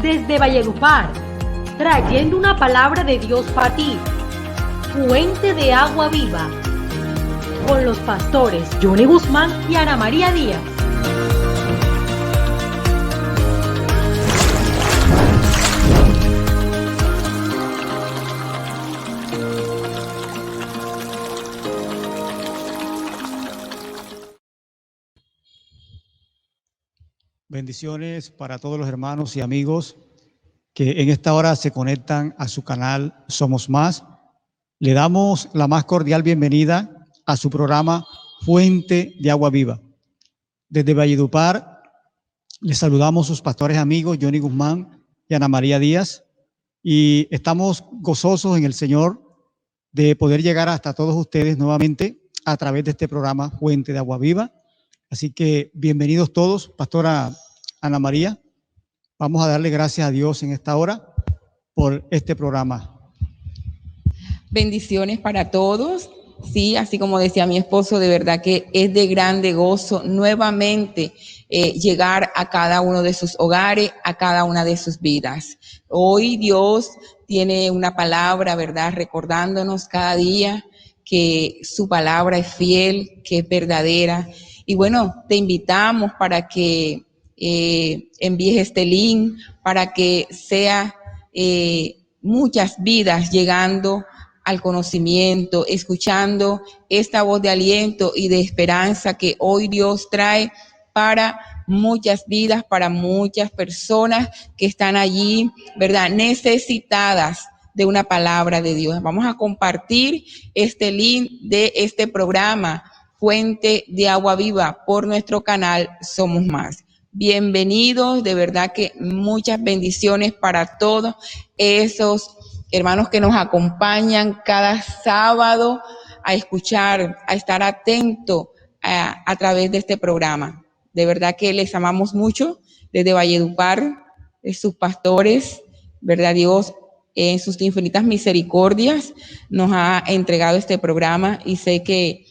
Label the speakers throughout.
Speaker 1: desde Valledupar, trayendo una palabra de Dios para ti, fuente de agua viva, con los pastores Johnny Guzmán y Ana María Díaz.
Speaker 2: Bendiciones para todos los hermanos y amigos que en esta hora se conectan a su canal Somos Más. Le damos la más cordial bienvenida a su programa Fuente de Agua Viva. Desde Valledupar les saludamos sus pastores amigos Johnny Guzmán y Ana María Díaz, y estamos gozosos en el Señor de poder llegar hasta todos ustedes nuevamente a través de este programa Fuente de Agua Viva. Así que bienvenidos todos. Pastora Ana María, vamos a darle gracias a Dios en esta hora por este programa.
Speaker 3: Bendiciones para todos. Sí, así como decía mi esposo, de verdad que es de grande gozo nuevamente llegar a cada uno de sus hogares, a cada una de sus vidas. Hoy Dios tiene una palabra, ¿verdad? Recordándonos cada día que su palabra es fiel, que es verdadera. Y bueno, te invitamos para que envíes este link, para que sea muchas vidas llegando al conocimiento, escuchando esta voz de aliento y de esperanza que hoy Dios trae para muchas vidas, para muchas personas que están allí, ¿verdad? Necesitadas de una palabra de Dios. Vamos a compartir este link de este programa Fuente de Agua Viva por nuestro canal Somos Más. Bienvenidos, de verdad que muchas bendiciones para todos esos hermanos que nos acompañan cada sábado a escuchar, a estar atentos a través de este programa. De verdad que les amamos mucho desde Valledupar, sus pastores, ¿verdad? Dios en sus infinitas misericordias nos ha entregado este programa y sé que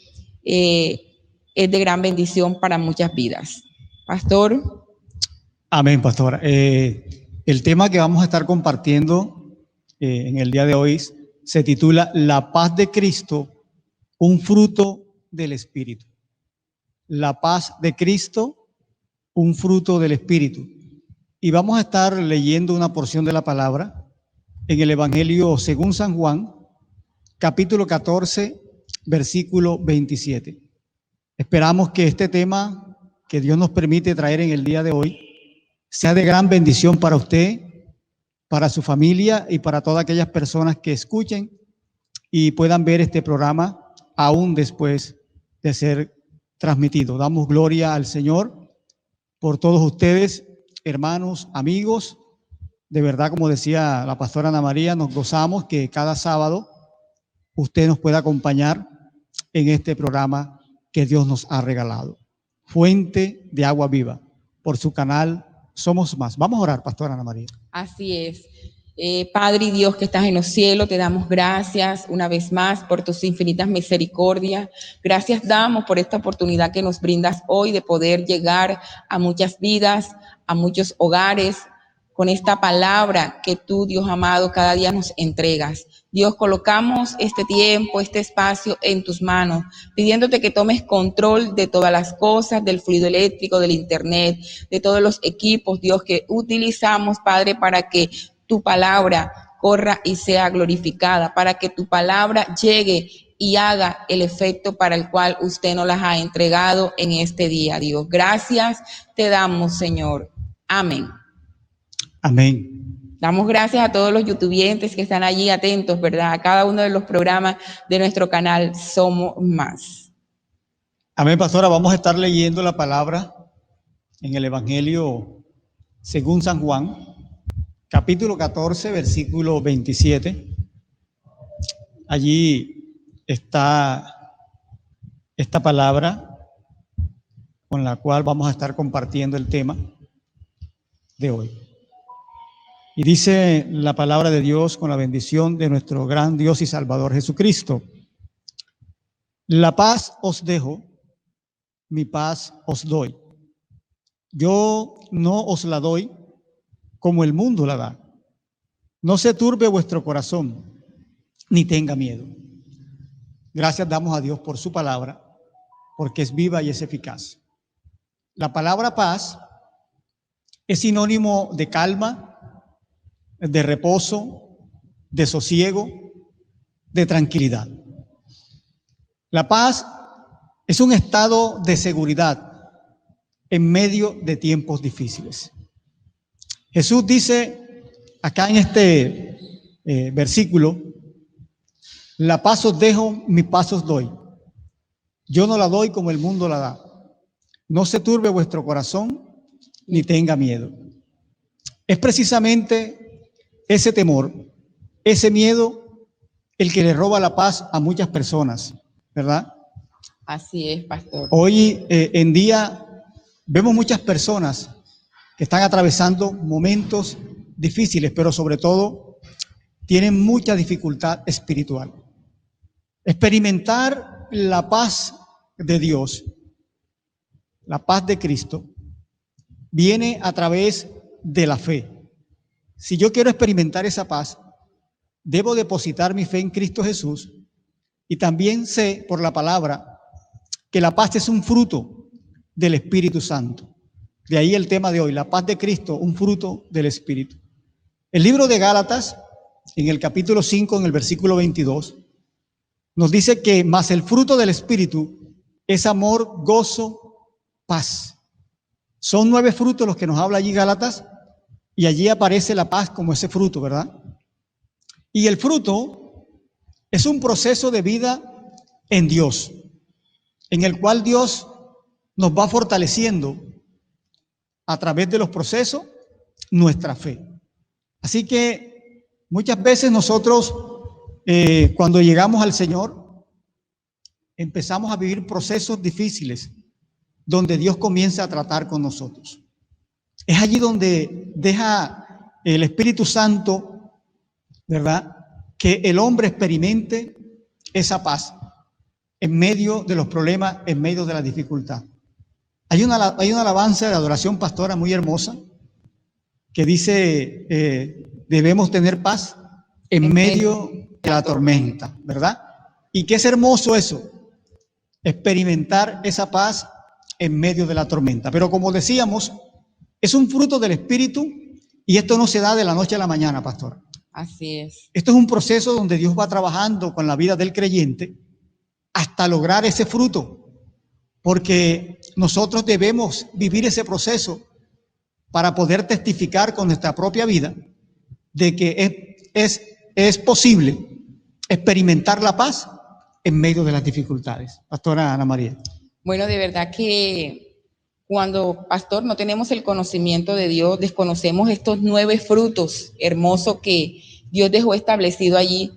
Speaker 3: es de gran bendición para muchas vidas. Pastor.
Speaker 2: Amén, pastora. El tema que vamos a estar compartiendo en el día de hoy se titula La paz de Cristo, un fruto del Espíritu. La paz de Cristo, un fruto del Espíritu. Y vamos a estar leyendo una porción de la palabra en el Evangelio según San Juan, capítulo 14, versículo 27. Esperamos que este tema que Dios nos permite traer en el día de hoy sea de gran bendición para usted, para su familia y para todas aquellas personas que escuchen y puedan ver este programa aún después de ser transmitido. Damos gloria al Señor por todos ustedes, hermanos, amigos. De verdad, como decía la pastora Ana María, nos gozamos que cada sábado usted nos pueda acompañar en este programa que Dios nos ha regalado. Fuente de Agua Viva, por su canal Somos Más. Vamos a orar, pastora Ana María.
Speaker 3: Así es. Padre y Dios que estás en los cielos, te damos gracias una vez más por tus infinitas misericordias. Gracias damos por esta oportunidad que nos brindas hoy de poder llegar a muchas vidas, a muchos hogares, con esta palabra que tú, Dios amado, cada día nos entregas. Dios, colocamos este tiempo, este espacio en tus manos, pidiéndote que tomes control de todas las cosas, del fluido eléctrico, del internet, de todos los equipos, Dios, que utilizamos, Padre, para que tu palabra corra y sea glorificada, para que tu palabra llegue y haga el efecto para el cual usted nos las ha entregado en este día, Dios. Gracias te damos, Señor. Amén.
Speaker 2: Amén.
Speaker 3: Damos gracias a todos los youtubientes que están allí atentos, ¿verdad? A cada uno de los programas de nuestro canal Somos Más.
Speaker 2: Amén, pastora. Vamos a estar leyendo la palabra en el Evangelio según San Juan, capítulo 14, versículo 27. Allí está esta palabra con la cual vamos a estar compartiendo el tema de hoy. Y dice la palabra de Dios con la bendición de nuestro gran Dios y Salvador Jesucristo. La paz os dejo, mi paz os doy. Yo no os la doy como el mundo la da. No se turbe vuestro corazón, ni tenga miedo. Gracias damos a Dios por su palabra, porque es viva y es eficaz. La palabra paz es sinónimo de calma, de reposo, de sosiego, de tranquilidad. La paz es un estado de seguridad en medio de tiempos difíciles. Jesús dice acá en este versículo: la paz os dejo, mi paz os doy. Yo no la doy como el mundo la da. No se turbe vuestro corazón, ni tenga miedo. Es precisamente ese temor, ese miedo, el que le roba la paz a muchas personas, ¿verdad?
Speaker 3: Así es, pastor.
Speaker 2: Hoy en día vemos muchas personas que están atravesando momentos difíciles, pero sobre todo tienen mucha dificultad espiritual. Experimentar la paz de Dios, la paz de Cristo, viene a través de la fe. Si yo quiero experimentar esa paz, debo depositar mi fe en Cristo Jesús, y también sé por la palabra que la paz es un fruto del Espíritu Santo. De ahí el tema de hoy, la paz de Cristo, un fruto del Espíritu. El libro de Gálatas, en el capítulo 5, en el versículo 22, nos dice que más el fruto del Espíritu es amor, gozo, paz. Son 9 frutos los que nos habla allí Gálatas, y allí aparece la paz como ese fruto, ¿verdad? Y el fruto es un proceso de vida en Dios, en el cual Dios nos va fortaleciendo a través de los procesos nuestra fe. Así que muchas veces nosotros cuando llegamos al Señor empezamos a vivir procesos difíciles donde Dios comienza a tratar con nosotros. Es allí donde deja el Espíritu Santo, ¿verdad?, que el hombre experimente esa paz en medio de los problemas, en medio de la dificultad. Hay una alabanza de adoración pastora muy hermosa que dice, debemos tener paz en medio de la tormenta, ¿verdad? Y qué es hermoso eso, experimentar esa paz en medio de la tormenta. Pero como decíamos, es un fruto del Espíritu, y esto no se da de la noche a la mañana, pastor.
Speaker 3: Así es.
Speaker 2: Esto es un proceso donde Dios va trabajando con la vida del creyente hasta lograr ese fruto, porque nosotros debemos vivir ese proceso para poder testificar con nuestra propia vida de que es posible experimentar la paz en medio de las dificultades. Pastora Ana María.
Speaker 3: Bueno, de verdad que cuando, pastor, no tenemos el conocimiento de Dios, desconocemos estos 9 frutos hermosos que Dios dejó establecido allí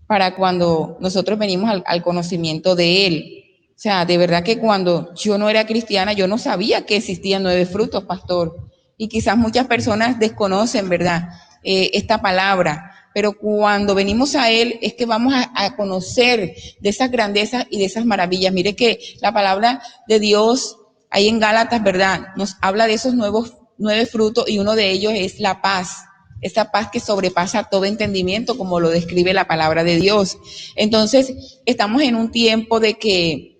Speaker 3: para cuando nosotros venimos al conocimiento de Él. O sea, de verdad que cuando yo no era cristiana, yo no sabía que existían 9 frutos, pastor. Y quizás muchas personas desconocen, ¿verdad?, esta palabra. Pero cuando venimos a Él es que vamos a conocer de esas grandezas y de esas maravillas. Mire que la palabra de Dios ahí en Gálatas, ¿verdad?, nos habla de esos 9 frutos, y uno de ellos es la paz. Esa paz que sobrepasa todo entendimiento, como lo describe la palabra de Dios. Entonces, estamos en un tiempo de que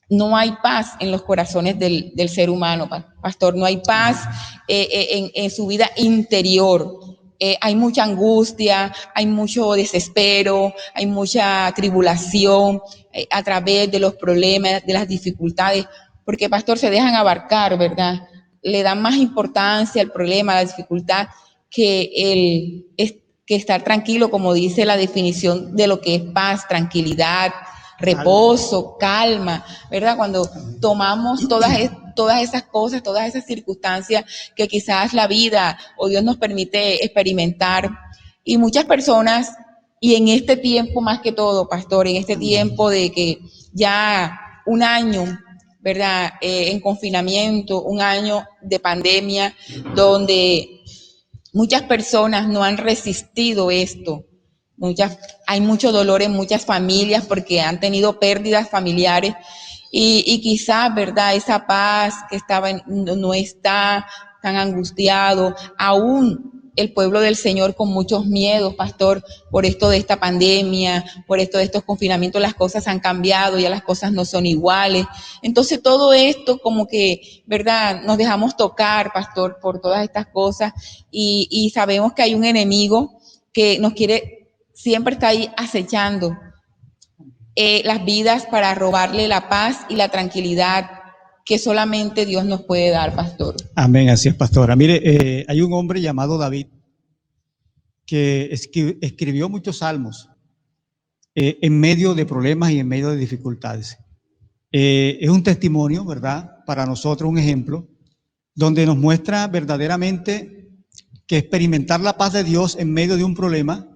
Speaker 3: no hay paz en los corazones del ser humano, pastor. No hay paz en su vida interior. Hay mucha angustia, hay mucho desespero, hay mucha tribulación a través de los problemas, de las dificultades, porque, pastor, se dejan abarcar, ¿verdad? Le dan más importancia al problema, a la dificultad, que estar tranquilo, como dice la definición de lo que es paz, tranquilidad, reposo, calma, ¿verdad? Cuando tomamos todas esas cosas, todas esas circunstancias que quizás la vida o Dios nos permite experimentar, y muchas personas, y en este tiempo más que todo, pastor, en este tiempo de que ya un año, ¿verdad?, en confinamiento, un año de pandemia, donde muchas personas no han resistido esto. Hay mucho dolor en muchas familias porque han tenido pérdidas familiares, y quizás, ¿verdad?, esa paz que no está, tan angustiado, aún el pueblo del Señor con muchos miedos, pastor, por esto de esta pandemia, por esto de estos confinamientos, las cosas han cambiado, ya las cosas no son iguales. Entonces todo esto como que, ¿verdad? Nos dejamos tocar, pastor, por todas estas cosas y sabemos que hay un enemigo que nos quiere, siempre está ahí acechando las vidas para robarle la paz y la tranquilidad que solamente Dios nos puede dar, pastor.
Speaker 2: Amén, así es, pastora. Mire, hay un hombre llamado David que escribió muchos salmos en medio de problemas y en medio de dificultades. Es un testimonio, ¿verdad? Para nosotros, un ejemplo, donde nos muestra verdaderamente que experimentar la paz de Dios en medio de un problema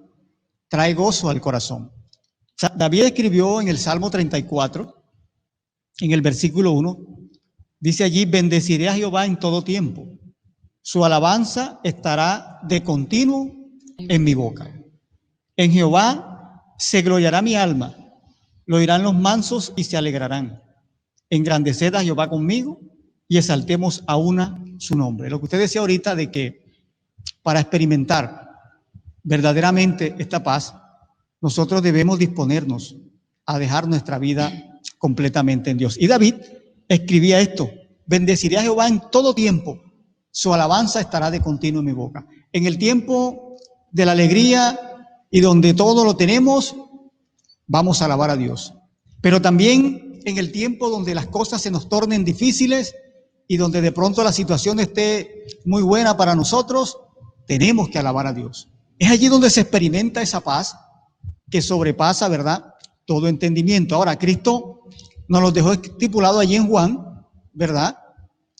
Speaker 2: trae gozo al corazón. O sea, David escribió en el Salmo 34, en el versículo 1, dice allí: bendeciré a Jehová en todo tiempo, su alabanza estará de continuo en mi boca. En Jehová se gloriará mi alma, lo oirán los mansos y se alegrarán. Engrandeced a Jehová conmigo y exaltemos a una su nombre. Lo que usted decía ahorita de que para experimentar verdaderamente esta paz, nosotros debemos disponernos a dejar nuestra vida completamente en Dios. Y David escribía esto: bendeciré a Jehová en todo tiempo, su alabanza estará de continuo en mi boca. En el tiempo de la alegría y donde todo lo tenemos, vamos a alabar a Dios. Pero también en el tiempo donde las cosas se nos tornen difíciles y donde de pronto la situación esté muy buena para nosotros, tenemos que alabar a Dios. Es allí donde se experimenta esa paz que sobrepasa, ¿verdad?, todo entendimiento. Ahora, Cristo nos lo dejó estipulado allí en Juan, ¿verdad?,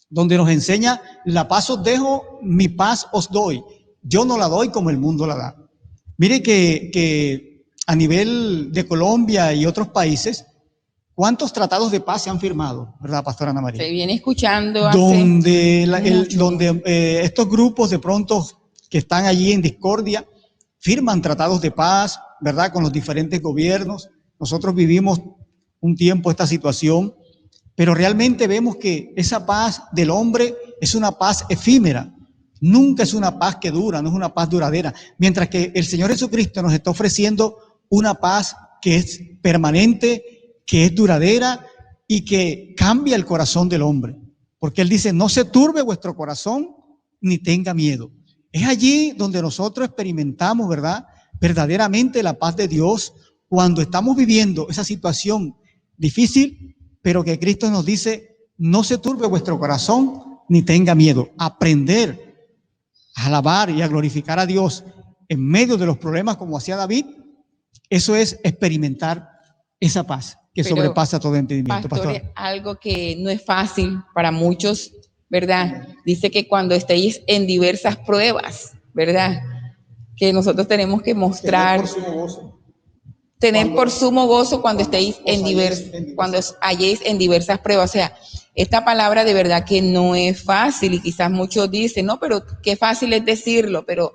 Speaker 2: donde nos enseña: la paz os dejo, mi paz os doy. Yo no la doy como el mundo la da. Mire que a nivel de Colombia y otros países, ¿cuántos tratados de paz se han firmado, verdad, pastora Ana María?
Speaker 3: Se viene escuchando
Speaker 2: donde estos grupos de pronto que están allí en discordia firman tratados de paz, ¿verdad?, con los diferentes gobiernos. Nosotros vivimos un tiempo esta situación, pero realmente vemos que esa paz del hombre es una paz efímera, nunca es una paz que dura, no es una paz duradera, mientras que el Señor Jesucristo nos está ofreciendo una paz que es permanente, que es duradera y que cambia el corazón del hombre, porque Él dice: no se turbe vuestro corazón ni tenga miedo. Es allí donde nosotros experimentamos, ¿verdad?, verdaderamente la paz de Dios, cuando estamos viviendo esa situación difícil, pero que Cristo nos dice: no se turbe vuestro corazón ni tenga miedo. Aprender a alabar y a glorificar a Dios en medio de los problemas, como hacía David, eso es experimentar esa paz que sobrepasa todo entendimiento.
Speaker 3: Pastor, algo que no es fácil para muchos, ¿verdad? Dice que cuando estéis en diversas pruebas, ¿verdad?, que nosotros tenemos que mostrar tener por sumo gozo cuando estéis cuando halléis en diversas pruebas. O sea, esta palabra de verdad que no es fácil, y quizás muchos dicen: no, pero qué fácil es decirlo, pero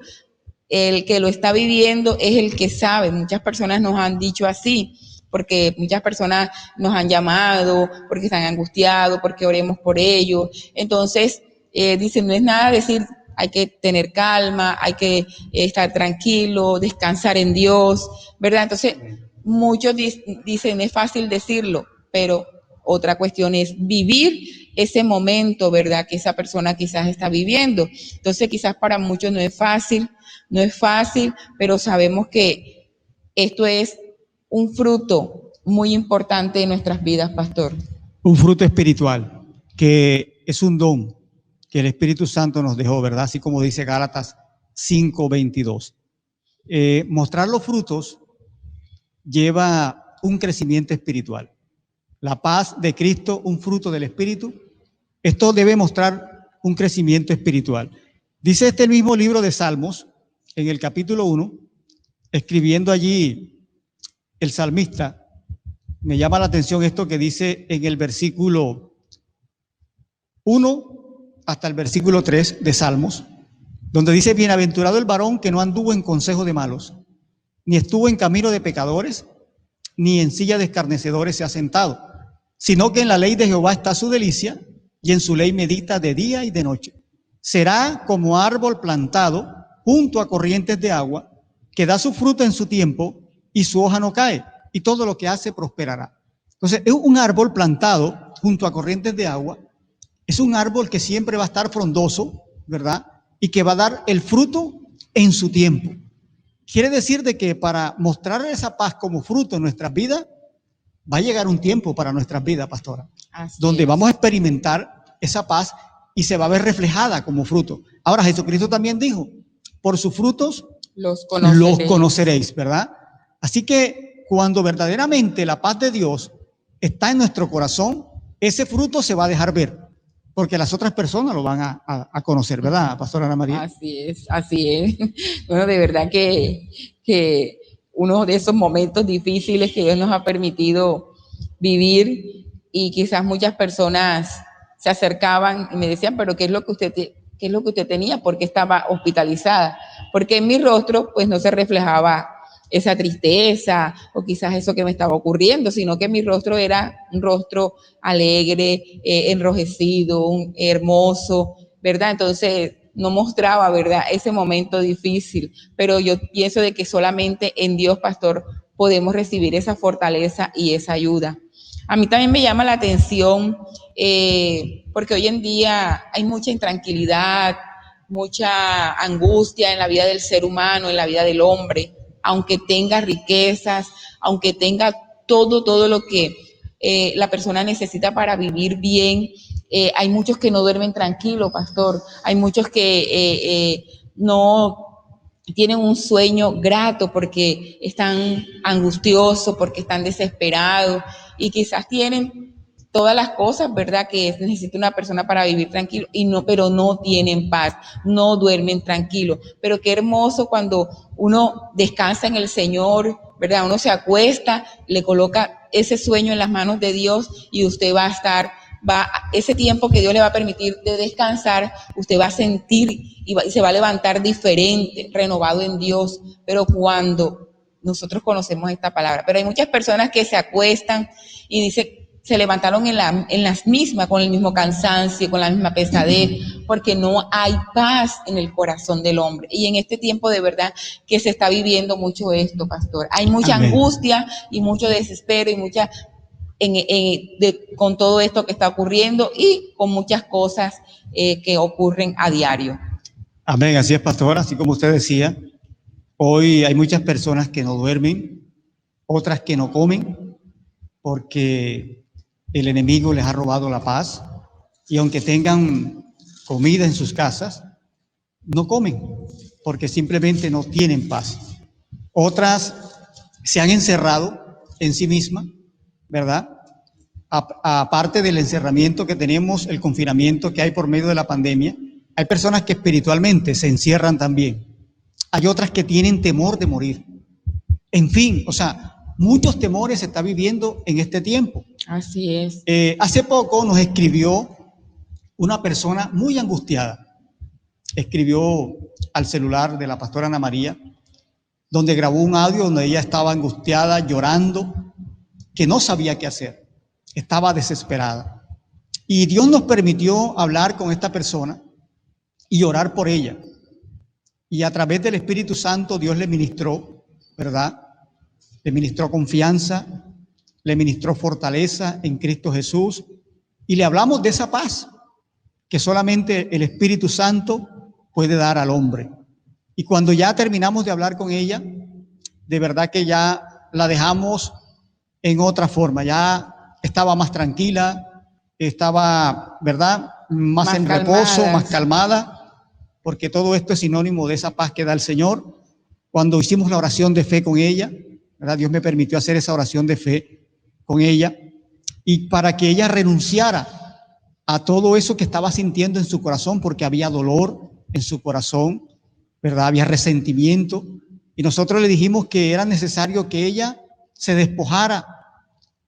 Speaker 3: el que lo está viviendo es el que sabe. Muchas personas nos han dicho así, porque muchas personas nos han llamado, porque están angustiados, porque oremos por ellos. Entonces, dicen: no es nada decir, hay que tener calma, hay que estar tranquilo, descansar en Dios, ¿verdad? Entonces, muchos dicen: es fácil decirlo, pero otra cuestión es vivir ese momento, ¿verdad?, que esa persona quizás está viviendo. Entonces, quizás para muchos no es fácil, pero sabemos que esto es un fruto muy importante de nuestras vidas, pastor.
Speaker 2: Un fruto espiritual, que es un don que el Espíritu Santo nos dejó, ¿verdad? Así como dice Gálatas 5:22. Mostrar los frutos lleva un crecimiento espiritual. La paz de Cristo, un fruto del Espíritu, esto debe mostrar un crecimiento espiritual. Dice este mismo libro de Salmos, en el capítulo 1, escribiendo allí el salmista, me llama la atención esto que dice en el versículo 1 hasta el versículo 3 de Salmos, donde dice: bienaventurado el varón que no anduvo en consejo de malos, ni estuvo en camino de pecadores, ni en silla de escarnecedores se ha sentado, sino que en la ley de Jehová está su delicia, y en su ley medita de día y de noche. será como árbol plantado junto a corrientes de agua, que da su fruto en su tiempo y su hoja no cae, y todo lo que hace prosperará. Entonces, es un árbol plantado junto a corrientes de agua, es un árbol que siempre va a estar frondoso, ¿verdad? Y que va a dar el fruto en su tiempo. Quiere decir de que para mostrar esa paz como fruto en nuestras vidas, va a llegar un tiempo para nuestras vidas, pastora, donde vamos a experimentar esa paz y se va a ver reflejada como fruto. Ahora, Jesucristo también dijo, por sus frutos los conoceréis, ¿verdad? Así que cuando verdaderamente la paz de Dios está en nuestro corazón, ese fruto se va a dejar ver, porque las otras personas lo van a conocer, ¿verdad, pastora Ana María?
Speaker 3: Así es, así es. Bueno, de verdad que uno de esos momentos difíciles que Dios nos ha permitido vivir, y quizás muchas personas se acercaban y me decían, pero ¿qué es lo que usted tenía? ¿Por qué estaba hospitalizada? Porque en mi rostro pues no se reflejaba esa tristeza o quizás eso que me estaba ocurriendo, sino que mi rostro era un rostro alegre, enrojecido, hermoso, ¿verdad? Entonces no mostraba, ¿verdad?, ese momento difícil, pero yo pienso de que solamente en Dios, pastor, podemos recibir esa fortaleza y esa ayuda. A mí también me llama la atención porque hoy en día hay mucha intranquilidad, mucha angustia en la vida del ser humano, en la vida del hombre, aunque tenga riquezas, aunque tenga todo lo que la persona necesita para vivir bien. Hay muchos que no duermen tranquilo, pastor. Hay muchos que no tienen un sueño grato porque están angustiosos, porque están desesperados y quizás tienen todas las cosas, ¿verdad?, que necesita una persona para vivir tranquilo, pero no tienen paz, no duermen tranquilo. Pero qué hermoso cuando uno descansa en el Señor, ¿verdad? Uno se acuesta, le coloca ese sueño en las manos de Dios y usted va a estar, ese tiempo que Dios le va a permitir de descansar, usted va a sentir y se va a levantar diferente, renovado en Dios. Pero cuando nosotros conocemos esta palabra, pero hay muchas personas que se acuestan y dicen, se levantaron en las mismas, con el mismo cansancio, con la misma pesadez, porque no hay paz en el corazón del hombre. Y en este tiempo de verdad que se está viviendo mucho esto, pastor. Hay mucha angustia y mucho desespero y mucha con todo esto que está ocurriendo y con muchas cosas que ocurren a diario.
Speaker 2: Amén, así es, pastor. Así como usted decía, hoy hay muchas personas que no duermen, otras que no comen, porque el enemigo les ha robado la paz, y aunque tengan comida en sus casas, no comen, porque simplemente no tienen paz. Otras se han encerrado en sí mismas, ¿verdad? Aparte del encerramiento que tenemos, el confinamiento que hay por medio de la pandemia, hay personas que espiritualmente se encierran también. Hay otras que tienen temor de morir. En fin, o sea, muchos temores se está viviendo en este tiempo.
Speaker 3: Así es.
Speaker 2: Hace poco nos escribió una persona muy angustiada. Escribió al celular de la pastora Ana María, donde grabó un audio donde ella estaba angustiada, llorando, que no sabía qué hacer. Estaba desesperada. Y Dios nos permitió hablar con esta persona y orar por ella. Y a través del Espíritu Santo Dios le ministró, ¿verdad? Le ministró confianza, le ministró fortaleza en Cristo Jesús, y le hablamos de esa paz que solamente el Espíritu Santo puede dar al hombre. Y cuando ya terminamos de hablar con ella, de verdad que ya la dejamos en otra forma, ya estaba más tranquila, estaba, ¿verdad?, más en reposo, más calmada, porque todo esto es sinónimo de esa paz que da el Señor. Cuando hicimos la oración de fe con ella, ¿verdad?, Dios me permitió hacer esa oración de fe con ella, y para que ella renunciara a todo eso que estaba sintiendo en su corazón, porque había dolor en su corazón, ¿verdad?, había resentimiento, y nosotros le dijimos que era necesario que ella se despojara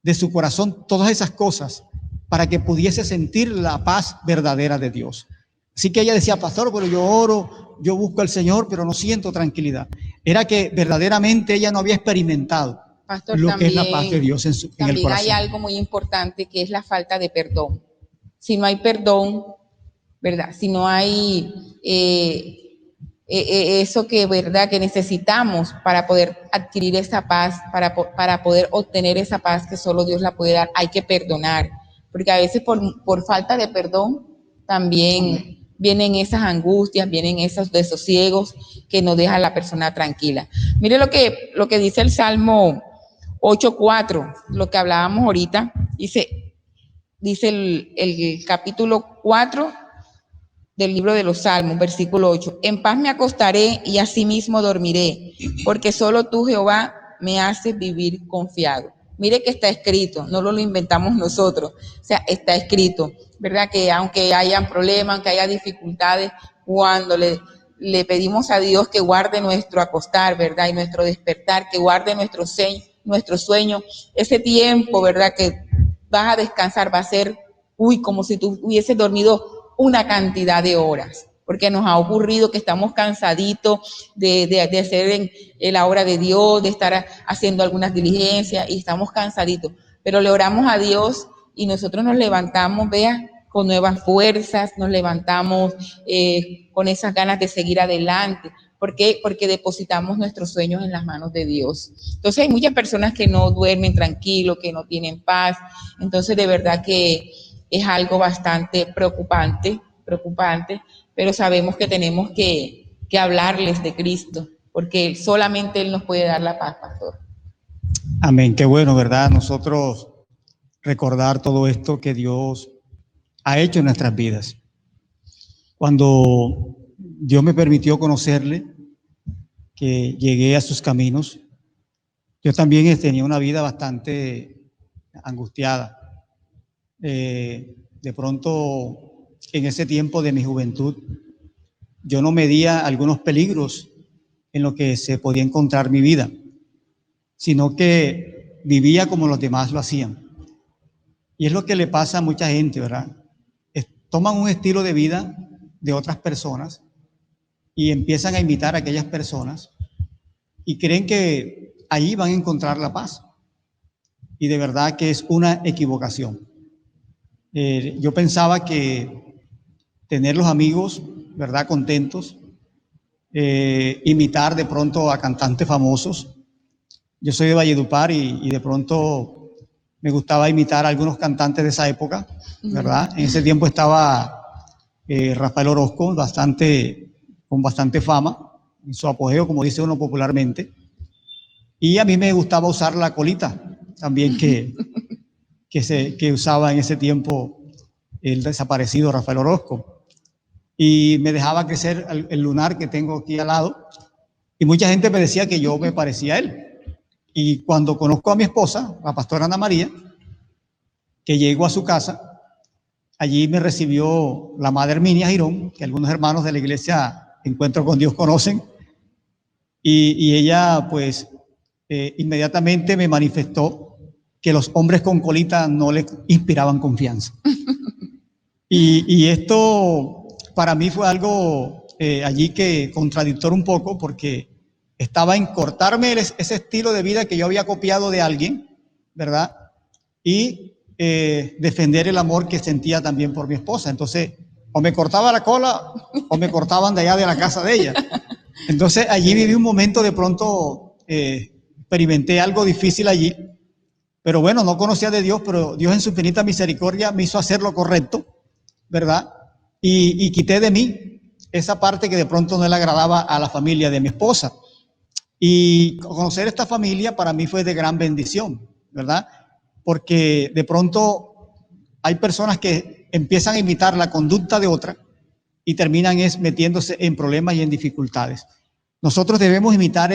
Speaker 2: de su corazón todas esas cosas para que pudiese sentir la paz verdadera de Dios. Así que ella decía, pastor, pero yo oro, yo busco al Señor, pero no siento tranquilidad. Era que verdaderamente ella no había experimentado, pastor, lo que es la paz de Dios en el corazón.
Speaker 3: También hay algo muy importante que es la falta de perdón. Si no hay perdón, ¿verdad? Si no hay eso que, ¿verdad?, que necesitamos para poder adquirir esa paz, para poder obtener esa paz que solo Dios la puede dar, hay que perdonar, porque a veces por falta de perdón también vienen esas angustias, vienen esos desosiegos que no deja a la persona tranquila. Mire lo que dice el Salmo 8:4, lo que hablábamos ahorita, dice el capítulo 4 del libro de los Salmos, versículo 8. En paz me acostaré y asimismo dormiré, porque solo tú, Jehová, me haces vivir confiado. Mire que está escrito, no lo inventamos nosotros, o sea, está escrito, ¿verdad? Que aunque hayan problemas, aunque haya dificultades, cuando le pedimos a Dios que guarde nuestro acostar, ¿verdad? Y nuestro despertar, que guarde nuestro sueño, ese tiempo, ¿verdad? Que vas a descansar, va a ser, como si tú hubieses dormido una cantidad de horas, porque nos ha ocurrido que estamos cansaditos de hacer en la obra de Dios, de estar haciendo algunas diligencias y estamos cansaditos, pero le oramos a Dios y nosotros nos levantamos, vea, con nuevas fuerzas, nos levantamos con esas ganas de seguir adelante. ¿Por qué? Porque depositamos nuestros sueños en las manos de Dios. Entonces hay muchas personas que no duermen tranquilo, que no tienen paz. Entonces de verdad que es algo bastante preocupante, pero sabemos que tenemos que hablarles de Cristo, porque solamente Él nos puede dar la paz, pastor.
Speaker 2: Amén, qué bueno, ¿verdad? Nosotros recordar todo esto que Dios ha hecho en nuestras vidas. Cuando Dios me permitió conocerle, que llegué a sus caminos, yo también tenía una vida bastante angustiada. De pronto, en ese tiempo de mi juventud, yo no medía algunos peligros en lo que se podía encontrar mi vida, sino que vivía como los demás lo hacían. Y es lo que le pasa a mucha gente, ¿verdad? Toman un estilo de vida de otras personas y empiezan a imitar a aquellas personas y creen que ahí van a encontrar la paz. Y de verdad que es una equivocación. Yo pensaba que tener los amigos, ¿verdad?, contentos, imitar de pronto a cantantes famosos. Yo soy de Valledupar y de pronto me gustaba imitar a algunos cantantes de esa época, ¿verdad? En ese tiempo estaba Rafael Orozco, con bastante fama, en su apogeo, como dice uno popularmente. Y a mí me gustaba usar la colita también que usaba en ese tiempo el desaparecido Rafael Orozco. Y me dejaba crecer el lunar que tengo aquí al lado. Y mucha gente me decía que yo me parecía a él. Y cuando conozco a mi esposa, la pastora Ana María, que llegó a su casa, allí me recibió la madre Herminia Girón, que algunos hermanos de la iglesia Encuentro con Dios conocen. Y ella, pues, inmediatamente me manifestó que los hombres con colita no le inspiraban confianza. Y esto para mí fue algo allí que contradictorio un poco, porque estaba en cortarme ese estilo de vida que yo había copiado de alguien, ¿verdad? Y defender el amor que sentía también por mi esposa. Entonces, o me cortaba la cola o me cortaban de allá de la casa de ella. Entonces, allí viví un momento, de pronto experimenté algo difícil allí. Pero bueno, no conocía de Dios, pero Dios en su infinita misericordia me hizo hacer lo correcto, ¿verdad? Y quité de mí esa parte que de pronto no le agradaba a la familia de mi esposa. Y conocer esta familia para mí fue de gran bendición, ¿verdad? Porque de pronto hay personas que empiezan a imitar la conducta de otra y terminan metiéndose en problemas y en dificultades. Nosotros debemos imitar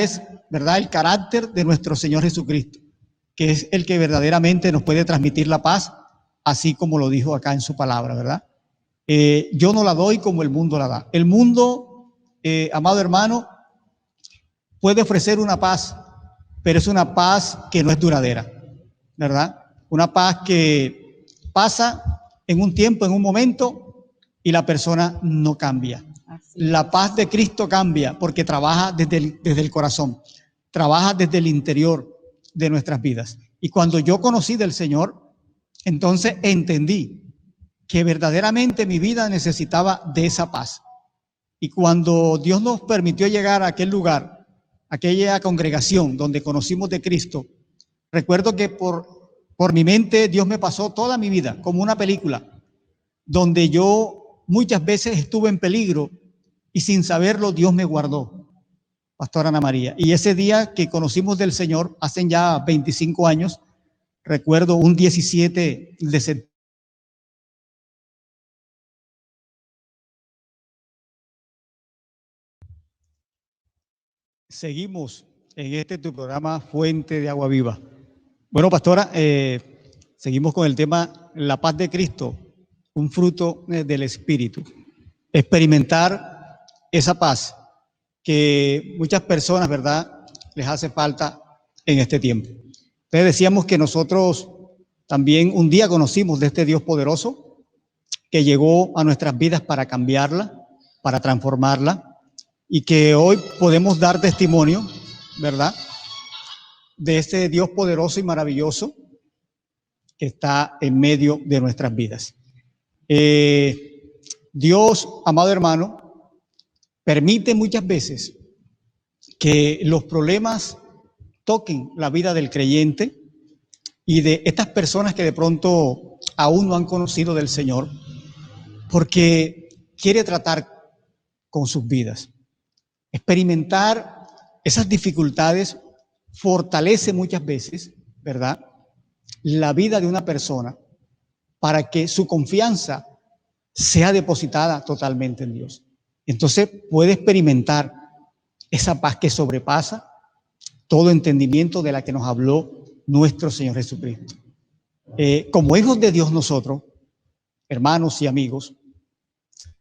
Speaker 2: ¿verdad?, el carácter de nuestro Señor Jesucristo, que es el que verdaderamente nos puede transmitir la paz, así como lo dijo acá en su palabra, ¿verdad? Yo no la doy como el mundo la da. El mundo, amado hermano, puede ofrecer una paz, pero es una paz que no es duradera, ¿verdad? Una paz que pasa en un tiempo, en un momento, y la persona no cambia. La paz de Cristo cambia porque trabaja desde el corazón, trabaja desde el interior de nuestras vidas. Y cuando yo conocí del Señor, entonces entendí que verdaderamente mi vida necesitaba de esa paz. Y cuando Dios nos permitió llegar a aquel lugar, aquella congregación donde conocimos de Cristo, recuerdo que por mi mente Dios me pasó toda mi vida como una película, donde yo muchas veces estuve en peligro y sin saberlo Dios me guardó, Pastora Ana María. Y ese día que conocimos del Señor, hace ya 25 años, recuerdo un 17 de septiembre. Seguimos en tu programa Fuente de Agua Viva. Bueno, pastora, seguimos con el tema la paz de Cristo, un fruto del Espíritu. Experimentar esa paz que muchas personas, ¿verdad?, les hace falta en este tiempo. Entonces decíamos que nosotros también un día conocimos de este Dios poderoso que llegó a nuestras vidas para cambiarla, para transformarla, y que hoy podemos dar testimonio, ¿verdad?, de este Dios poderoso y maravilloso que está en medio de nuestras vidas. Dios, amado hermano, permite muchas veces que los problemas toquen la vida del creyente y de estas personas que de pronto aún no han conocido del Señor, porque quiere tratar con sus vidas. Experimentar esas dificultades fortalece muchas veces, ¿verdad?, la vida de una persona para que su confianza sea depositada totalmente en Dios. Entonces puede experimentar esa paz que sobrepasa todo entendimiento de la que nos habló nuestro Señor Jesucristo. Como hijos de Dios nosotros, hermanos y amigos,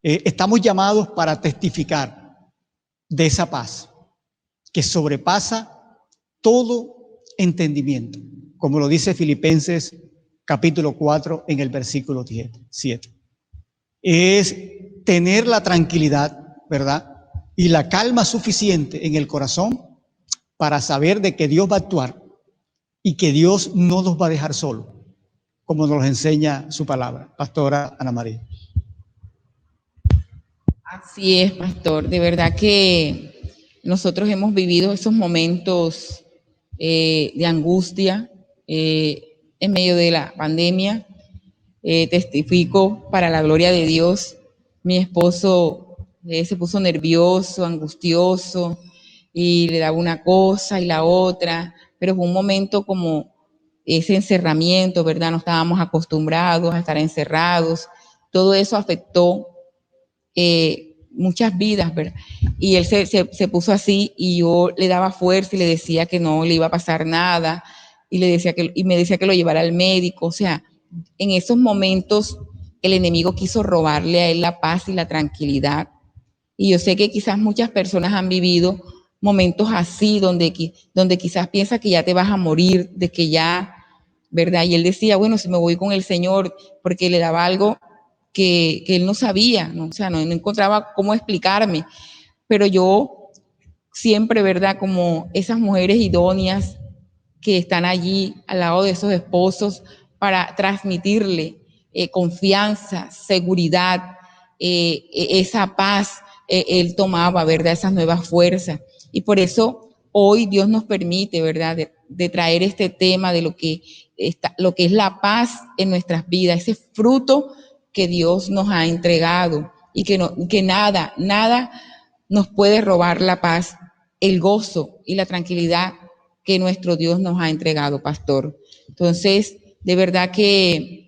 Speaker 2: estamos llamados para testificar de esa paz que sobrepasa todo entendimiento, como lo dice Filipenses capítulo 4 en el versículo 7. Es tener la tranquilidad, ¿verdad?, y la calma suficiente en el corazón para saber de que Dios va a actuar y que Dios no nos va a dejar solos, como nos enseña su palabra. Pastora Ana María.
Speaker 3: Así es, pastor. De verdad que nosotros hemos vivido esos momentos de angustia en medio de la pandemia. Testifico para la gloria de Dios. Mi esposo se puso nervioso, angustioso, y le daba una cosa y la otra, pero fue un momento como ese encerramiento, ¿verdad? No estábamos acostumbrados a estar encerrados. Todo eso afectó muchas vidas, ¿verdad? Y él se puso así, y yo le daba fuerza y le decía que no le iba a pasar nada, y me decía que lo llevara al médico. O sea, en esos momentos el enemigo quiso robarle a él la paz y la tranquilidad. Y yo sé que quizás muchas personas han vivido momentos así, donde quizás piensas que ya te vas a morir, de que ya, ¿verdad? Y él decía, bueno, si me voy con el Señor, porque le daba algo que él no sabía, ¿no? O sea, no encontraba cómo explicarme. Pero yo siempre, ¿verdad?, como esas mujeres idóneas que están allí al lado de esos esposos para transmitirle confianza, seguridad, esa paz, él tomaba, ¿verdad?, esas nuevas fuerzas. Y por eso hoy Dios nos permite, ¿verdad?, de traer este tema de lo que es la paz en nuestras vidas, ese fruto que Dios nos ha entregado, y que nada nos puede robar la paz, el gozo y la tranquilidad que nuestro Dios nos ha entregado, pastor. Entonces, de verdad que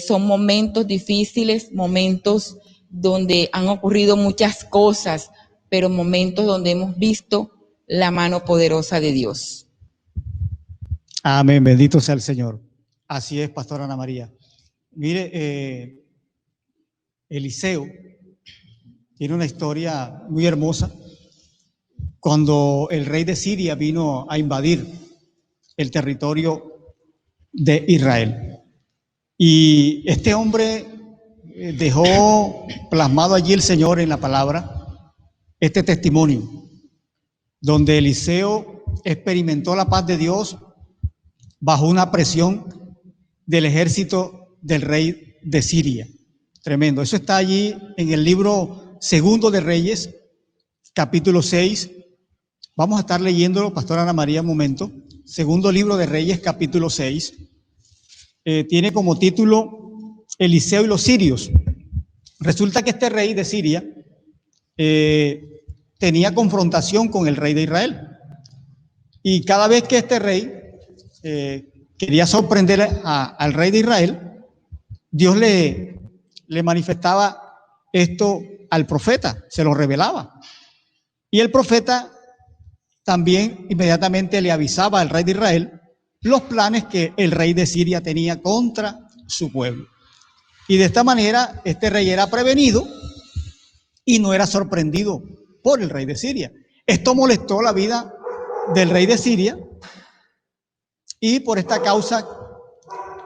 Speaker 3: son momentos difíciles, momentos donde han ocurrido muchas cosas, pero momentos donde hemos visto la mano poderosa de Dios.
Speaker 2: Amén, bendito sea el Señor. Así es, pastora Ana María. Mire, Eliseo tiene una historia muy hermosa. Cuando el rey de Siria vino a invadir el territorio de Israel, y este hombre dejó plasmado allí el Señor en la palabra este testimonio, donde Eliseo experimentó la paz de Dios bajo una presión del ejército del rey de Siria. Tremendo. Eso está allí en el libro Segundo de Reyes, capítulo 6. Vamos a estar leyéndolo, Pastora Ana María, un momento. Segundo libro de Reyes, capítulo 6. Tiene como título Eliseo y los sirios. Resulta que este rey de Siria tenía confrontación con el rey de Israel. Y cada vez que este rey quería sorprender al rey de Israel, Dios le manifestaba esto al profeta, se lo revelaba. Y el profeta también inmediatamente le avisaba al rey de Israel los planes que el rey de Siria tenía contra su pueblo. Y de esta manera este rey era prevenido y no era sorprendido por el rey de Siria. Esto molestó la vida del rey de Siria y por esta causa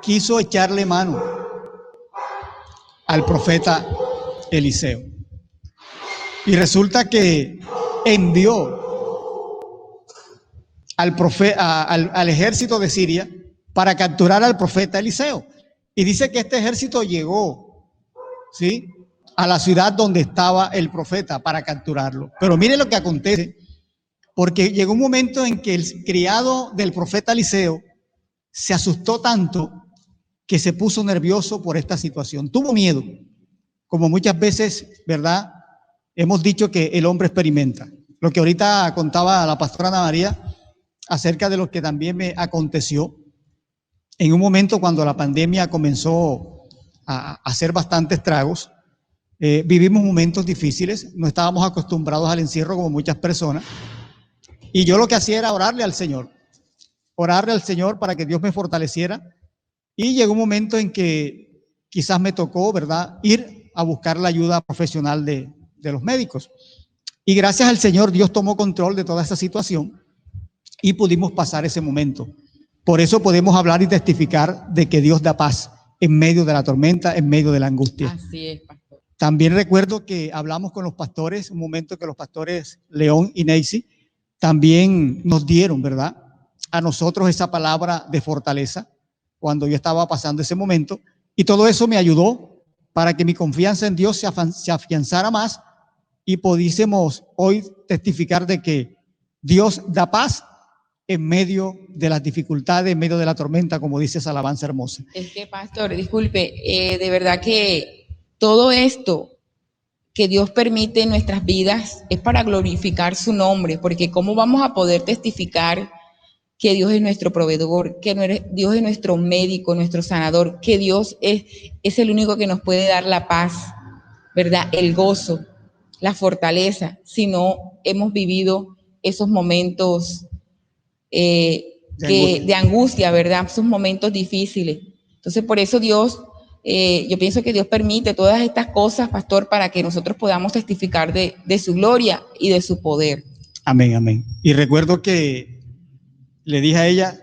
Speaker 2: quiso echarle mano al profeta Eliseo. Y resulta que envió al ejército de Siria para capturar al profeta Eliseo. Y dice que este ejército llegó, ¿sí?, a la ciudad donde estaba el profeta para capturarlo. Pero mire lo que acontece, porque llegó un momento en que el criado del profeta Eliseo se asustó tanto que se puso nervioso por esta situación. Tuvo miedo, como muchas veces, ¿verdad?, hemos dicho que el hombre experimenta. Lo que ahorita contaba la pastora Ana María acerca de lo que también me aconteció en un momento cuando la pandemia comenzó a hacer bastantes estragos. Vivimos momentos difíciles, no estábamos acostumbrados al encierro como muchas personas, y yo lo que hacía era orarle al Señor para que Dios me fortaleciera, y llegó un momento en que quizás me tocó, ¿verdad?, ir a buscar la ayuda profesional de los médicos, y gracias al Señor Dios tomó control de toda esa situación y pudimos pasar ese momento. Por eso podemos hablar y testificar de que Dios da paz en medio de la tormenta, en medio de la angustia.
Speaker 3: Así es, pastor.
Speaker 2: También recuerdo que hablamos con los pastores, un momento que los pastores León y Neisy también nos dieron, ¿verdad?, a nosotros esa palabra de fortaleza cuando yo estaba pasando ese momento, y todo eso me ayudó para que mi confianza en Dios se afianzara más y pudiésemos hoy testificar de que Dios da paz en medio de las dificultades, en medio de la tormenta, como dice esa alabanza hermosa.
Speaker 3: Es que, pastor, disculpe, de verdad que todo esto que Dios permite en nuestras vidas es para glorificar su nombre, porque ¿cómo vamos a poder testificar que Dios es nuestro proveedor, que Dios es nuestro médico, nuestro sanador, que Dios es el único que nos puede dar la paz, ¿verdad?, el gozo, la fortaleza, si no hemos vivido esos momentos de angustia, ¿verdad?, esos momentos difíciles. Entonces, por eso Dios, yo pienso que Dios permite todas estas cosas, pastor, para que nosotros podamos testificar de su gloria y de su poder.
Speaker 2: Amén, amén. Y recuerdo que le dije a ella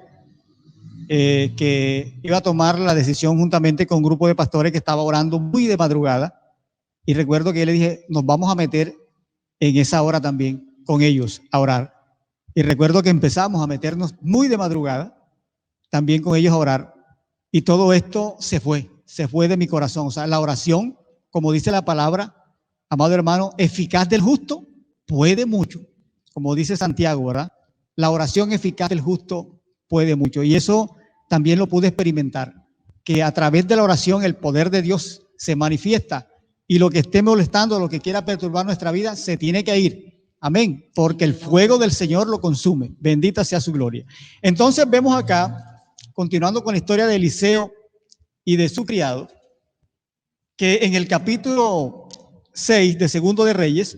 Speaker 2: que iba a tomar la decisión juntamente con un grupo de pastores que estaba orando muy de madrugada, y recuerdo que yo le dije, nos vamos a meter en esa hora también con ellos a orar. Y recuerdo que empezamos a meternos muy de madrugada también con ellos a orar, y todo esto se fue de mi corazón. O sea, la oración, como dice la palabra, amado hermano, eficaz del justo puede mucho, como dice Santiago, ¿verdad? La oración eficaz del justo puede mucho, y eso también lo pude experimentar, que a través de la oración el poder de Dios se manifiesta, y lo que esté molestando, lo que quiera perturbar nuestra vida, se tiene que ir. Amén, porque el fuego del Señor lo consume. Bendita sea su gloria. Entonces vemos acá, continuando con la historia de Eliseo y de su criado, que en el capítulo 6 de Segundo de Reyes,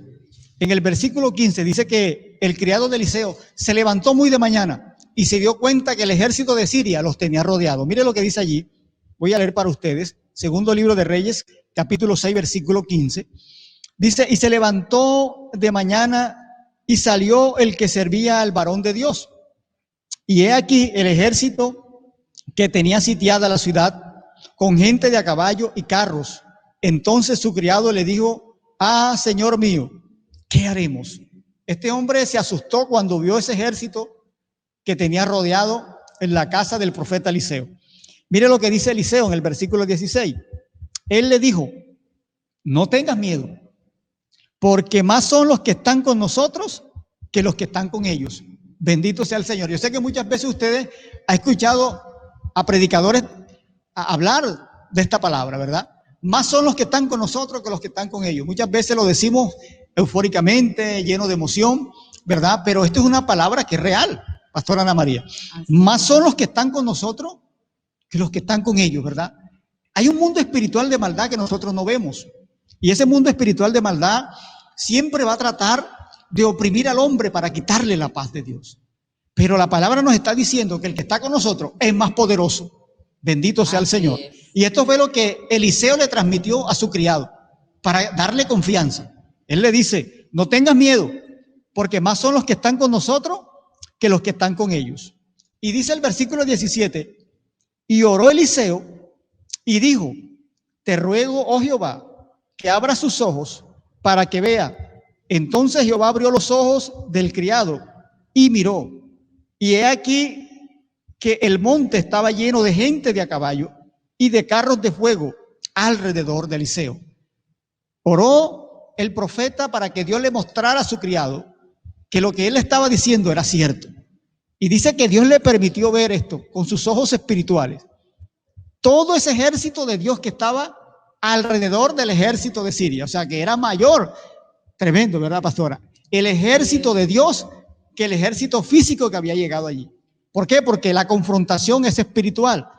Speaker 2: en el versículo 15, dice que el criado de Eliseo se levantó muy de mañana y se dio cuenta que el ejército de Siria los tenía rodeados. Mire lo que dice allí. Voy a leer para ustedes. Segundo libro de Reyes, capítulo 6, versículo 15. Dice, y se levantó de mañana y salió el que servía al varón de Dios. Y he aquí el ejército que tenía sitiada la ciudad con gente de a caballo y carros. Entonces su criado le dijo, señor mío, ¿qué haremos? Este hombre se asustó cuando vio ese ejército que tenía rodeado en la casa del profeta Eliseo. Mire lo que dice Eliseo en el versículo 16. Él le dijo, no tengas miedo, porque más son los que están con nosotros que los que están con ellos. Bendito sea el Señor. Yo sé que muchas veces ustedes han escuchado a predicadores hablar de esta palabra, ¿verdad? Más son los que están con nosotros que los que están con ellos. Muchas veces lo decimos eufóricamente, lleno de emoción, ¿verdad? Pero esto es una palabra que es real, Pastora Ana María. Más son los que están con nosotros que los que están con ellos, ¿verdad? Hay un mundo espiritual de maldad que nosotros no vemos. Y ese mundo espiritual de maldad siempre va a tratar de oprimir al hombre para quitarle la paz de Dios. Pero la palabra nos está diciendo que el que está con nosotros es más poderoso. Bendito sea el Señor. Y esto fue lo que Eliseo le transmitió a su criado para darle confianza. Él le dice, no tengas miedo, porque más son los que están con nosotros que los que están con ellos. Y dice el versículo 17, y oró Eliseo y dijo, te ruego, oh Jehová, que abra sus ojos para que vea. Entonces Jehová abrió los ojos del criado y miró, y he aquí que el monte estaba lleno de gente de a caballo y de carros de fuego alrededor de Eliseo. Oró el profeta para que Dios le mostrara a su criado que lo que él estaba diciendo era cierto. Y dice que Dios le permitió ver esto con sus ojos espirituales. Todo ese ejército de Dios que estaba alrededor del ejército de Siria, o sea que era mayor. Tremendo, ¿verdad, pastora? El ejército de Dios que el ejército físico que había llegado allí. ¿Por qué? Porque la confrontación es espiritual.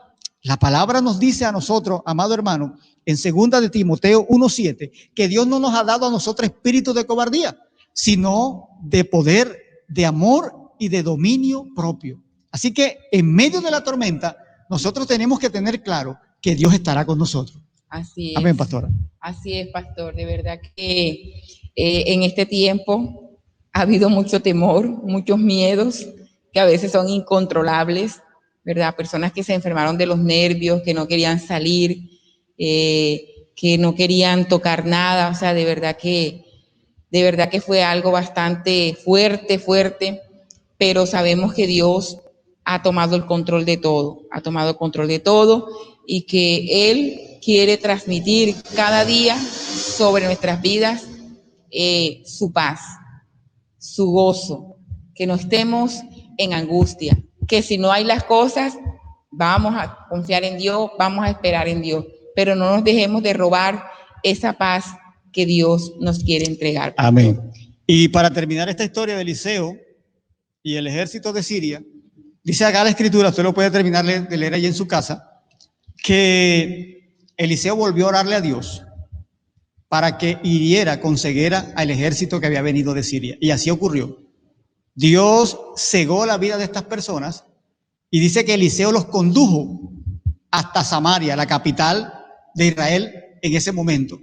Speaker 2: La palabra nos dice a nosotros, amado hermano, en 2 de Timoteo 1:7, que Dios no nos ha dado a nosotros espíritu de cobardía, sino de poder, de amor y de dominio propio. Así que en medio de la tormenta, nosotros tenemos que tener claro que Dios estará con nosotros.
Speaker 3: Así es.
Speaker 2: Amén, pastora.
Speaker 3: Así es, pastor. De verdad que en este tiempo ha habido mucho temor, muchos miedos que a veces son incontrolables, ¿verdad? Personas que se enfermaron de los nervios, que no querían salir, que no querían tocar nada. O sea, de verdad que fue algo bastante fuerte, pero sabemos que Dios ha tomado el control de todo, y que Él quiere transmitir cada día sobre nuestras vidas su paz, su gozo, que no estemos en angustia, que si no hay las cosas, vamos a confiar en Dios, vamos a esperar en Dios, pero no nos dejemos de robar esa paz que Dios nos quiere entregar.
Speaker 2: Amén. Y para terminar esta historia de Eliseo y el ejército de Siria, dice acá la escritura, usted lo puede terminar de leer allí en su casa, que Eliseo volvió a orarle a Dios para que hiriera con ceguera al ejército que había venido de Siria. Y así ocurrió. Dios cegó la vida de estas personas y dice que Eliseo los condujo hasta Samaria, la capital de Israel en ese momento.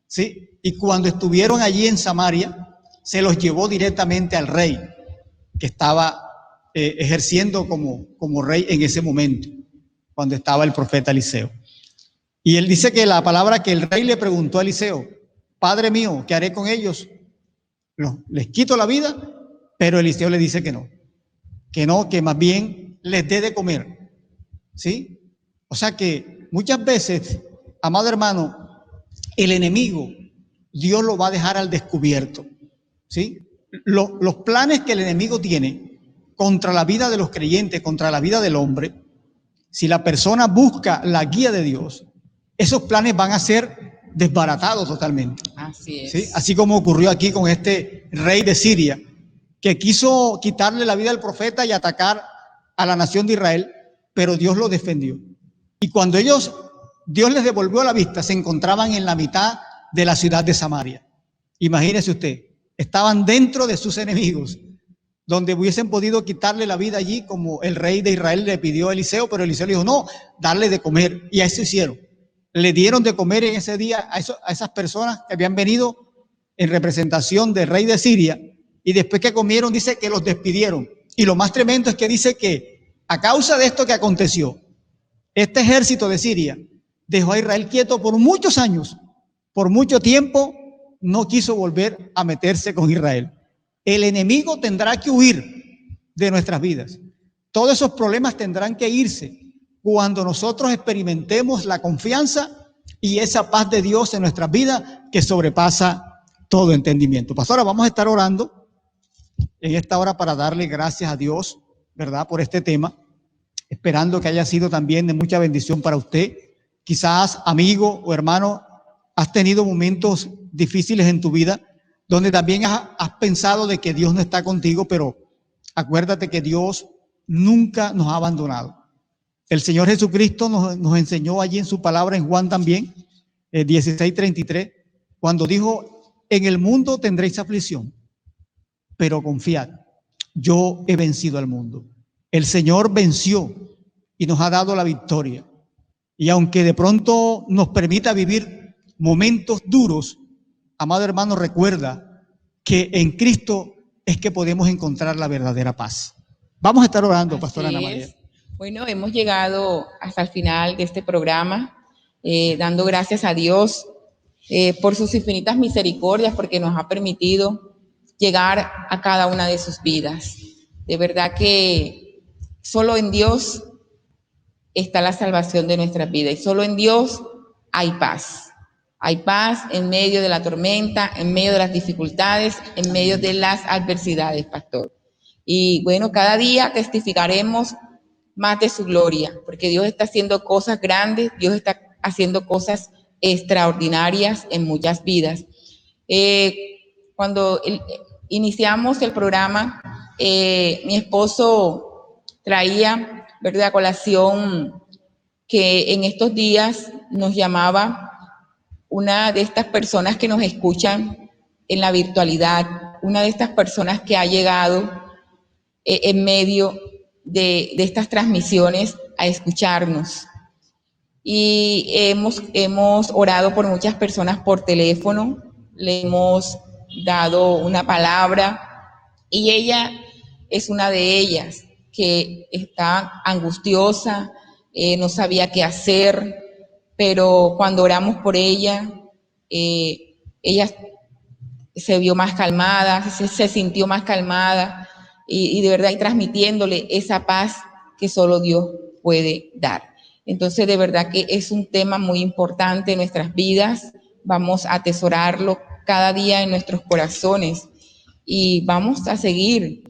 Speaker 2: ¿Sí? Y cuando estuvieron allí en Samaria, se los llevó directamente al rey que estaba ejerciendo como rey en ese momento, cuando estaba el profeta Eliseo. Y él dice que la palabra que el rey le preguntó a Eliseo, Padre mío, ¿qué haré con ellos? ¿Les quito la vida? Pero Eliseo le dice que no, que más bien les dé de comer. ¿Sí? O sea que muchas veces, amado hermano, el enemigo, Dios lo va a dejar al descubierto. ¿Sí? Los planes que el enemigo tiene contra la vida de los creyentes, contra la vida del hombre, si la persona busca la guía de Dios, esos planes van a ser desbaratados totalmente.
Speaker 3: Así es.
Speaker 2: ¿Sí? Así como ocurrió aquí con este rey de Siria, que quiso quitarle la vida al profeta y atacar a la nación de Israel, pero Dios lo defendió. Y cuando Dios les devolvió la vista, se encontraban en la mitad de la ciudad de Samaria. Imagínese usted, estaban dentro de sus enemigos, donde hubiesen podido quitarle la vida allí, como el rey de Israel le pidió a Eliseo, pero Eliseo le dijo, no, darle de comer. Y a eso hicieron. Le dieron de comer en ese día a esas personas que habían venido en representación del rey de Siria, y después que comieron dice que los despidieron. Y lo más tremendo es que dice que a causa de esto que aconteció, este ejército de Siria dejó a Israel quieto por muchos años, por mucho tiempo no quiso volver a meterse con Israel. El enemigo tendrá que huir de nuestras vidas. Todos esos problemas tendrán que irse cuando nosotros experimentemos la confianza y esa paz de Dios en nuestras vidas que sobrepasa todo entendimiento. Pastora, vamos a estar orando en esta hora para darle gracias a Dios, ¿verdad?, por este tema, esperando que haya sido también de mucha bendición para usted. Quizás, amigo o hermano, has tenido momentos difíciles en tu vida donde también has pensado de que Dios no está contigo, pero acuérdate que Dios nunca nos ha abandonado. El Señor Jesucristo nos enseñó allí en su palabra, en Juan también, 16:33, cuando dijo: en el mundo tendréis aflicción, pero confiad, yo he vencido al mundo. El Señor venció y nos ha dado la victoria. Y aunque de pronto nos permita vivir momentos duros, amado hermano, recuerda que en Cristo es que podemos encontrar la verdadera paz. Vamos a estar orando, Pastora Ana María.
Speaker 3: Bueno, hemos llegado hasta el final de este programa, dando gracias a Dios por sus infinitas misericordias, porque nos ha permitido llegar a cada una de sus vidas. De verdad que solo en Dios está la salvación de nuestras vidas, y solo en Dios hay paz. Hay paz en medio de la tormenta, en medio de las dificultades, en medio de las adversidades, pastor. Y bueno, cada día testificaremos más de su gloria, porque Dios está haciendo cosas grandes, Dios está haciendo cosas extraordinarias en muchas vidas. Cuando iniciamos el programa, mi esposo traía, ¿verdad?, a colación que en estos días nos llamaba una de estas personas que nos escuchan en la virtualidad, una de estas personas que ha llegado en medio de estas transmisiones a escucharnos. Y hemos orado por muchas personas por teléfono, le hemos dado una palabra, y ella es una de ellas que está angustiosa, no sabía qué hacer, pero cuando oramos por ella, ella se vio más calmada, se sintió más calmada, y de verdad, y transmitiéndole esa paz que solo Dios puede dar. Entonces, de verdad que es un tema muy importante en nuestras vidas. Vamos a atesorarlo cada día en nuestros corazones, y vamos a seguir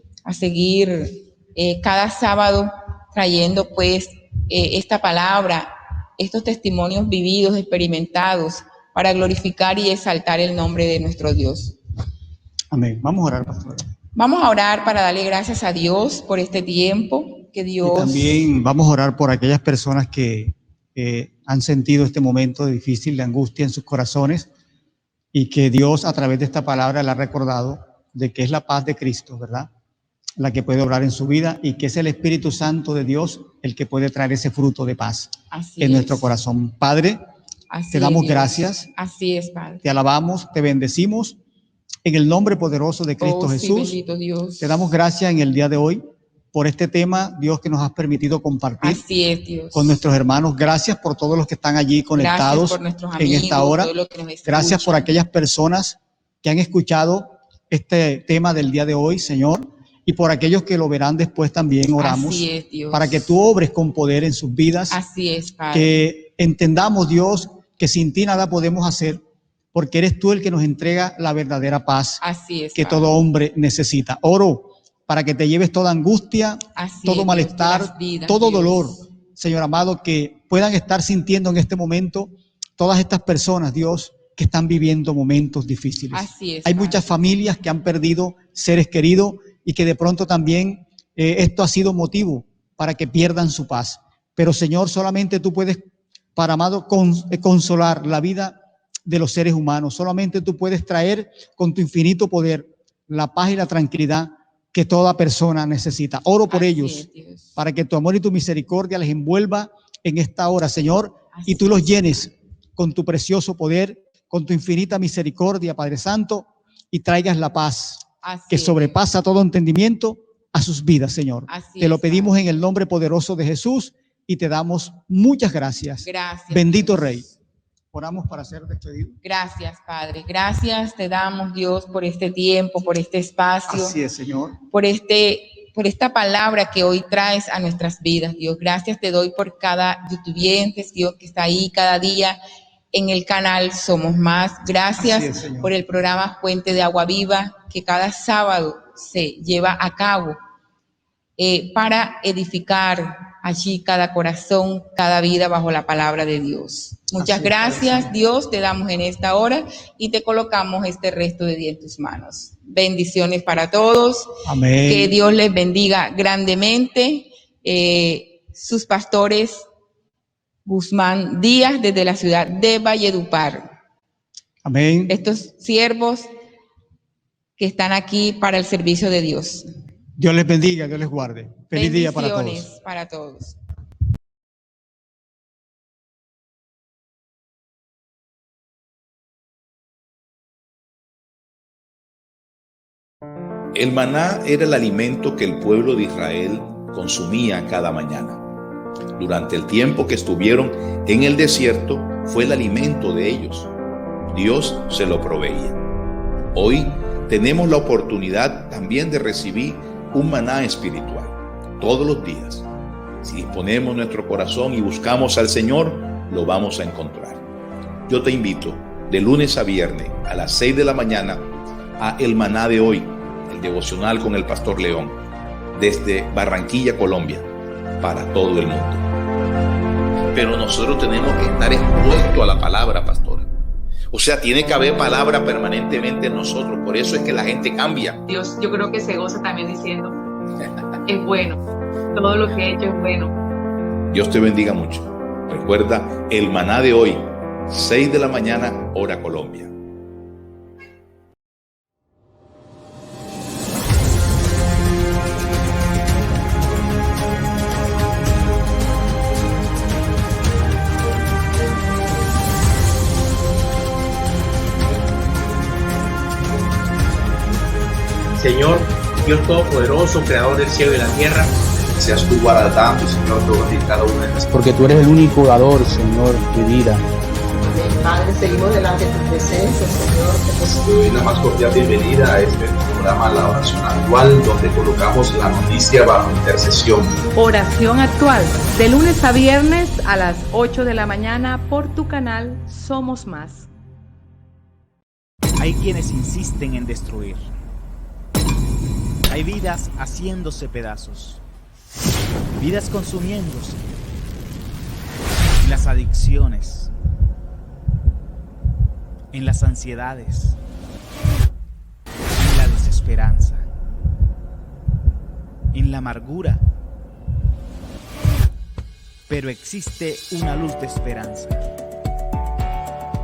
Speaker 3: cada sábado trayendo pues esta palabra, estos testimonios vividos, experimentados, para glorificar y exaltar el nombre de nuestro Dios.
Speaker 2: Amén. Vamos a orar, pastor.
Speaker 3: Vamos a orar para darle gracias a Dios por este tiempo que Dios...
Speaker 2: Y también vamos a orar por aquellas personas que han sentido este momento difícil, de angustia en sus corazones, y que Dios a través de esta palabra le ha recordado de que es la paz de Cristo, ¿verdad?, la que puede obrar en su vida, y que es el Espíritu Santo de Dios el que puede traer ese fruto de paz en nuestro corazón. Padre, te damos gracias.
Speaker 3: Así es, Padre.
Speaker 2: Te alabamos, te bendecimos en el nombre poderoso de Cristo Jesús.
Speaker 3: Sí, bendito Dios.
Speaker 2: Te damos gracias en el día de hoy por este tema, Dios, que nos has permitido compartir.
Speaker 3: Así es, Dios.
Speaker 2: Con nuestros hermanos. Gracias por todos los que están allí conectados en esta hora. Gracias por aquellas personas que han escuchado este tema del día de hoy, Señor, y por aquellos que lo verán después también. Oramos
Speaker 3: Así es, Dios,
Speaker 2: para que tú obres con poder en sus vidas.
Speaker 3: Así es, Padre.
Speaker 2: Que entendamos, Dios, que sin ti nada podemos hacer, porque eres tú el que nos entrega la verdadera paz.
Speaker 3: Así es,
Speaker 2: que
Speaker 3: Padre.
Speaker 2: todo hombre necesita. Oro para que te lleves toda angustia,
Speaker 3: Así
Speaker 2: todo
Speaker 3: es,
Speaker 2: malestar,
Speaker 3: Dios, vidas,
Speaker 2: todo
Speaker 3: Dios.
Speaker 2: dolor, Señor amado, que puedan estar sintiendo en este momento todas estas personas, Dios, que están viviendo momentos difíciles.
Speaker 3: Así es,
Speaker 2: Hay
Speaker 3: Padre.
Speaker 2: muchas familias que han perdido seres queridos, y que de pronto también esto ha sido motivo para que pierdan su paz. Pero, Señor, solamente tú puedes, Padre amado, consolar la vida de los seres humanos. Solamente tú puedes traer con tu infinito poder la paz y la tranquilidad que toda persona necesita. Oro por ellos, para que tu amor y tu misericordia les envuelva en esta hora, Señor, y tú los llenes con tu precioso poder, con tu infinita misericordia, Padre Santo, y traigas la paz que sobrepasa todo entendimiento a sus vidas, Señor. Te lo pedimos en el nombre poderoso de Jesús, y te damos muchas gracias.
Speaker 3: Gracias,
Speaker 2: bendito
Speaker 3: Dios.
Speaker 2: Rey. Oramos para ser despedidos.
Speaker 3: Gracias, Padre. Gracias te damos, Dios, por este tiempo, por este espacio.
Speaker 2: Así es, Señor.
Speaker 3: Por esta palabra que hoy traes a nuestras vidas, Dios. Gracias te doy por cada youtubiente, Dios, que está ahí cada día en el canal Somos Más. Gracias
Speaker 2: Así es, Señor.
Speaker 3: por el programa Fuente de Agua Viva que cada sábado se lleva a cabo para edificar allí cada corazón, cada vida bajo la palabra de Dios. Muchas
Speaker 2: Así es,
Speaker 3: gracias,
Speaker 2: Señor.
Speaker 3: Dios, te damos en esta hora y te colocamos este resto de día en tus manos. Bendiciones para todos.
Speaker 2: Amén.
Speaker 3: Que Dios les bendiga grandemente. Sus pastores Guzmán Díaz desde la ciudad de Valledupar.
Speaker 2: Amén.
Speaker 3: Estos siervos que están aquí para el servicio de Dios.
Speaker 2: Dios les bendiga, Dios les guarde. Feliz día para todos.
Speaker 3: Bendiciones para todos.
Speaker 4: El maná era el alimento que el pueblo de Israel consumía cada mañana. Durante el tiempo que estuvieron en el desierto, fue el alimento de ellos. Dios se lo proveía. Hoy tenemos la oportunidad también de recibir un maná espiritual todos los días. Si disponemos nuestro corazón y buscamos al Señor, lo vamos a encontrar. Yo te invito de lunes a viernes a las 6 de la mañana a El Maná de Hoy, el devocional con el Pastor León, desde Barranquilla, Colombia, para todo el mundo. Pero nosotros tenemos que estar expuestos a la palabra, pastor. O sea, tiene que haber palabra permanentemente en nosotros. Por eso es que la gente cambia.
Speaker 5: Dios, yo creo que se goza también diciendo, es bueno, todo lo que he hecho es bueno.
Speaker 4: Dios te bendiga mucho. Recuerda, El Maná de Hoy, 6 de la mañana, hora Colombia.
Speaker 6: Señor, Dios Todopoderoso, Creador del cielo y la tierra,
Speaker 7: seas tú guardando, Señor, todos y cada uno de nosotros.
Speaker 8: Porque tú eres el único dador, Señor, de vida.
Speaker 9: Padre, seguimos delante de tu presencia, Señor.
Speaker 7: Te doy la más cordial bienvenida a este programa La Oración Actual, donde colocamos la noticia bajo intercesión.
Speaker 1: Oración actual, de lunes a viernes a las 8 de la mañana por tu canal Somos Más.
Speaker 10: Hay quienes insisten en destruir. Hay vidas haciéndose pedazos, vidas consumiéndose, en las adicciones, en las ansiedades, en la desesperanza, en la amargura. Pero existe una luz de esperanza.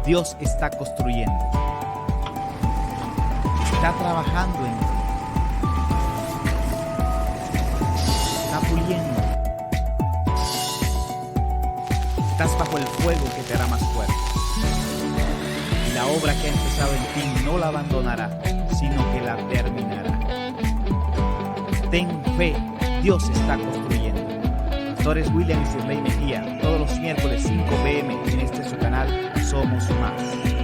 Speaker 10: Dios está construyendo, está trabajando en ti. Está puliendo. Estás bajo el fuego que te hará más fuerte. Y la obra que ha empezado en ti no la abandonará, sino que la terminará. Ten fe, Dios está construyendo. Pastores William y Sirley Mejía, todos los miércoles 5 p.m. en este su canal Somos Más.